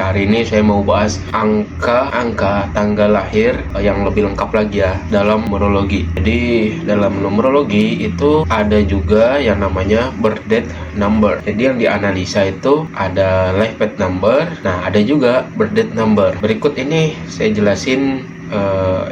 Hari ini saya mau bahas angka tanggal lahir yang lebih lengkap lagi ya dalam numerologi. Jadi dalam numerologi itu ada juga yang namanya birth date number. Jadi yang dianalisa itu ada life path number, nah ada juga birth date number. Berikut ini saya jelasin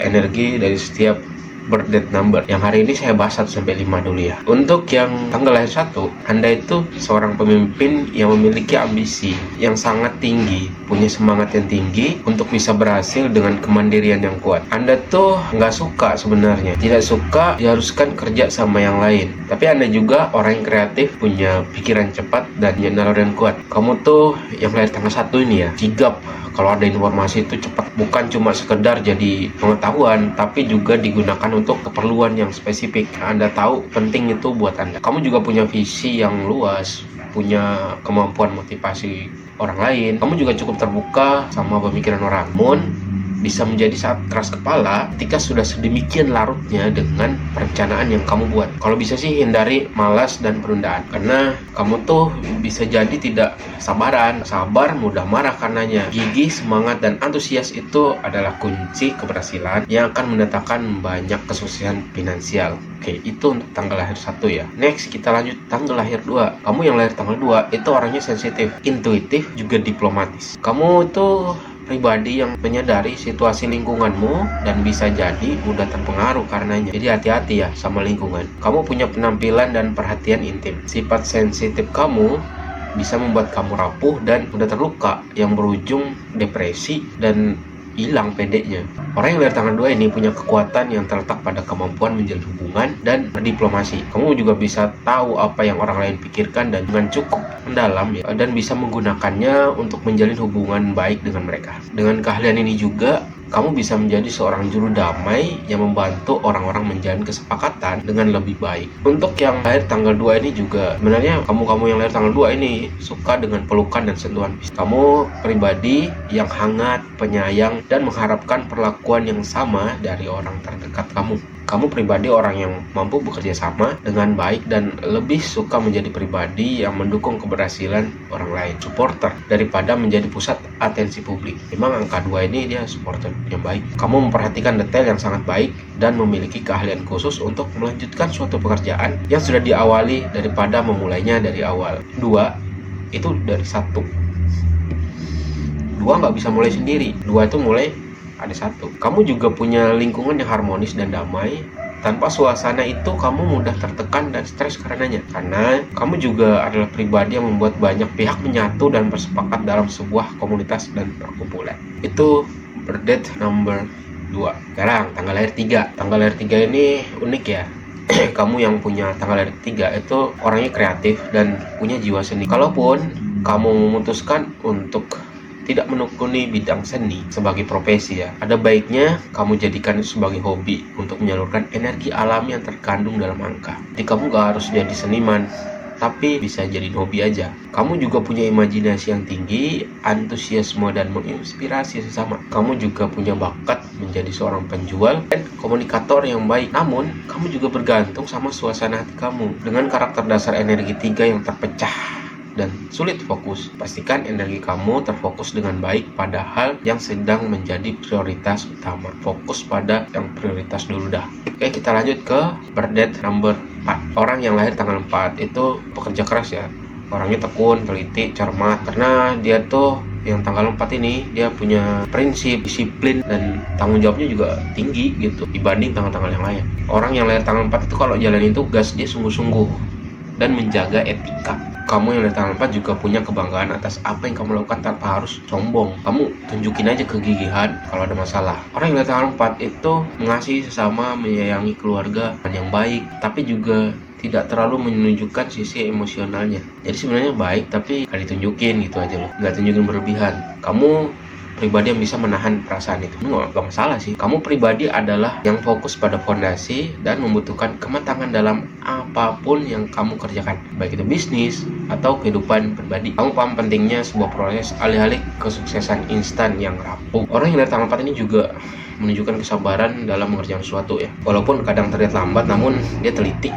energi dari setiap birth date number. Yang hari ini saya bahas 1 sampai 5 dulu ya. Untuk yang tanggal lahir 1, Anda itu seorang pemimpin yang memiliki ambisi yang sangat tinggi, punya semangat yang tinggi untuk bisa berhasil dengan kemandirian yang kuat. Anda tuh nggak suka sebenarnya, tidak suka diharuskan kerja sama yang lain. Tapi Anda juga orang yang kreatif, punya pikiran cepat dan naluri yang kuat. Kamu tuh yang lahir tanggal 1 ini ya, sigap kalau ada informasi itu cepat, bukan cuma sekedar jadi pengetahuan, tapi juga digunakan untuk keperluan yang spesifik. Anda tahu penting itu buat Anda. Kamu juga punya visi yang luas, punya kemampuan motivasi orang lain. Kamu juga cukup terbuka sama pemikiran orang. Namun bisa menjadi saat keras kepala ketika sudah sedemikian larutnya dengan perencanaan yang kamu buat. Kalau bisa sih hindari malas dan penundaan, karena kamu tuh bisa jadi tidak sabaran, sabar mudah marah karenanya. Gigih, semangat, dan antusias itu adalah kunci keberhasilan yang akan mendatangkan banyak kesuksesan finansial. Oke, itu untuk tanggal lahir 1 ya. Next, kita lanjut tanggal lahir 2. Kamu yang lahir tanggal 2 itu orangnya sensitif, intuitif, juga diplomatis. Kamu itu pribadi yang menyadari situasi lingkunganmu dan bisa jadi mudah terpengaruh karenanya. Jadi hati-hati ya sama lingkungan. Kamu punya penampilan dan perhatian intim. Sifat sensitif kamu bisa membuat kamu rapuh dan mudah terluka, yang berujung depresi dan hilang pedenya. Orang yang lahir tanggal 2 ini punya kekuatan yang terletak pada kemampuan menjalin hubungan dan diplomasi. Kamu juga bisa tahu apa yang orang lain pikirkan dan dengan cukup mendalam ya, dan bisa menggunakannya untuk menjalin hubungan baik dengan mereka. Dengan keahlian ini juga kamu bisa menjadi seorang juru damai yang membantu orang-orang menjalin kesepakatan dengan lebih baik. Untuk yang lahir tanggal 2 ini juga, sebenarnya kamu yang lahir tanggal 2 ini suka dengan pelukan dan sentuhan fisik. Kamu pribadi yang hangat, penyayang, dan mengharapkan perlakuan yang sama dari orang terdekat kamu. Kamu pribadi orang yang mampu bekerja sama dengan baik dan lebih suka menjadi pribadi yang mendukung keberhasilan orang lain, supporter, daripada menjadi pusat atensi publik. Memang angka 2 ini dia supporter yang baik. Kamu memperhatikan detail yang sangat baik dan memiliki keahlian khusus untuk melanjutkan suatu pekerjaan yang sudah diawali daripada memulainya dari awal. 2 itu dari 1. 2 nggak bisa mulai sendiri. 2 itu mulai ada 1. Kamu juga punya lingkungan yang harmonis dan damai. Tanpa suasana itu kamu mudah tertekan dan stres karenanya. Karena kamu juga adalah pribadi yang membuat banyak pihak menyatu dan bersepakat dalam sebuah komunitas dan perkumpulan. Itu birth date number 2. Sekarang tanggal lahir 3. Tanggal lahir 3 ini unik ya. Kamu yang punya tanggal lahir 3 itu orangnya kreatif dan punya jiwa seni. Kalaupun kamu memutuskan untuk tidak menekuni bidang seni sebagai profesi ya, ada baiknya kamu jadikan itu sebagai hobi untuk menyalurkan energi alami yang terkandung dalam angka. Jadi kamu gak harus jadi seniman, tapi bisa jadi hobi aja. Kamu juga punya imajinasi yang tinggi, antusiasme, dan menginspirasi sesama. Kamu juga punya bakat menjadi seorang penjual dan komunikator yang baik. Namun, kamu juga bergantung sama suasana hati kamu. Dengan karakter dasar energi 3 yang terpecah dan sulit fokus, pastikan energi kamu terfokus dengan baik pada hal yang sedang menjadi prioritas utama. Fokus pada yang prioritas dulu dah. Oke, kita lanjut ke birth date number 4. Orang yang lahir tanggal 4 itu pekerja keras ya. Orangnya tekun, teliti, cermat, karena dia tuh yang tanggal 4 ini dia punya prinsip, disiplin, dan tanggung jawabnya juga tinggi gitu dibanding tanggal-tanggal yang lain. Orang yang lahir tanggal 4 itu kalau jalanin tugas dia sungguh-sungguh dan menjaga etika. Kamu yang dari tanggal 4 juga punya kebanggaan atas apa yang kamu lakukan tanpa harus sombong. Kamu tunjukin aja kegigihan kalau ada masalah. Orang yang dari tanggal 4 itu mengasihi sesama, menyayangi keluarga yang baik, tapi juga tidak terlalu menunjukkan sisi emosionalnya. Jadi sebenarnya baik tapi gak ditunjukin gitu aja loh, gak tunjukin berlebihan. Kamu pribadi yang bisa menahan perasaan itu, nggak masalah sih. Kamu pribadi adalah yang fokus pada fondasi dan membutuhkan kematangan dalam apapun yang kamu kerjakan, baik itu bisnis atau kehidupan pribadi. Kamu paham pentingnya sebuah proses alih-alih kesuksesan instan yang rapuh. Orang yang dari tanggal 4 ini juga menunjukkan kesabaran dalam mengerjakan sesuatu ya. Walaupun kadang terlihat lambat, namun dia teliti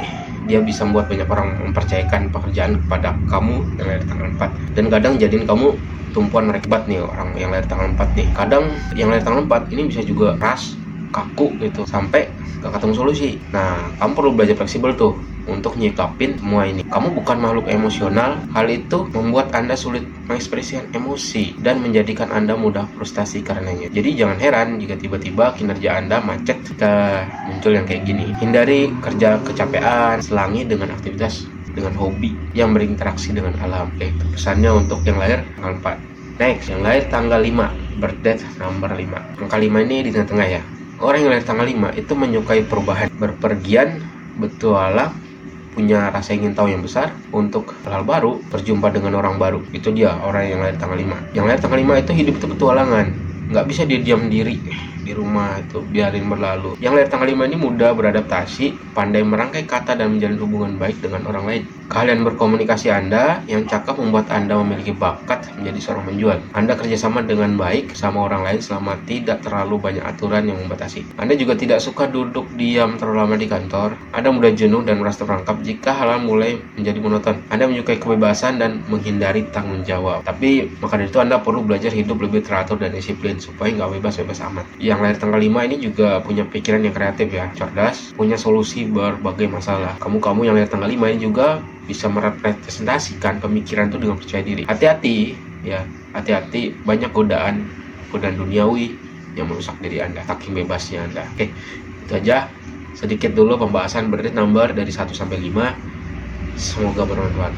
dia bisa membuat banyak orang mempercayakan pekerjaan kepada kamu yang lahir tanggal 4. Dan kadang jadiin kamu tumpuan mereka nih, orang yang lahir tanggal 4 nih. Kadang yang lahir tanggal 4 ini bisa juga keras, kaku gitu, sampai gak ketemu solusi. Nah, kamu perlu belajar fleksibel tuh untuk nyikapin semua ini. Kamu bukan makhluk emosional. Hal itu membuat Anda sulit mengekspresikan emosi dan menjadikan Anda mudah frustasi karenanya. Jadi jangan heran jika tiba-tiba kinerja Anda macet jika muncul yang kayak gini. Hindari kerja kecapean, selangi dengan aktivitas dengan hobi yang berinteraksi dengan alam. Itu pesannya untuk yang lahir tanggal 4. Next, yang lahir tanggal 5, birth number 5. Angka 5 ini di tengah-tengah ya. Orang yang lahir tanggal 5 itu menyukai perubahan, berpergian, bertualang, punya rasa ingin tahu yang besar untuk hal baru, berjumpa dengan orang baru. Itu dia orang yang lahir tanggal 5. Yang lahir tanggal 5 itu hidup itu petualangan. Nggak bisa dia diam diri di rumah itu, biarin berlalu. Yang lahir tanggal 5 ini mudah beradaptasi, pandai merangkai kata dan menjalin hubungan baik dengan orang lain. Keahlian berkomunikasi Anda yang cakap membuat Anda memiliki bakat menjadi seorang penjual. Anda kerjasama dengan baik sama orang lain selama tidak terlalu banyak aturan yang membatasi. Anda juga tidak suka duduk diam terlalu lama di kantor. Anda mudah jenuh dan merasa terperangkap jika hal mulai menjadi monoton. Anda menyukai kebebasan dan menghindari tanggung jawab. Tapi maka dari itu Anda perlu belajar hidup lebih teratur dan disiplin supaya nggak bebas-bebas amat. Yang lahir tanggal 5 ini juga punya pikiran yang kreatif ya, cerdas, punya solusi berbagai masalah. Kamu yang lahir tanggal 5 ini juga bisa merepresentasikan pemikiran itu dengan percaya diri. Hati-hati ya, hati-hati, banyak godaan duniawi yang merusak diri Anda, saking bebasnya Anda. Oke, itu aja sedikit dulu pembahasan birth number dari 1 sampai 5. Semoga bermanfaat.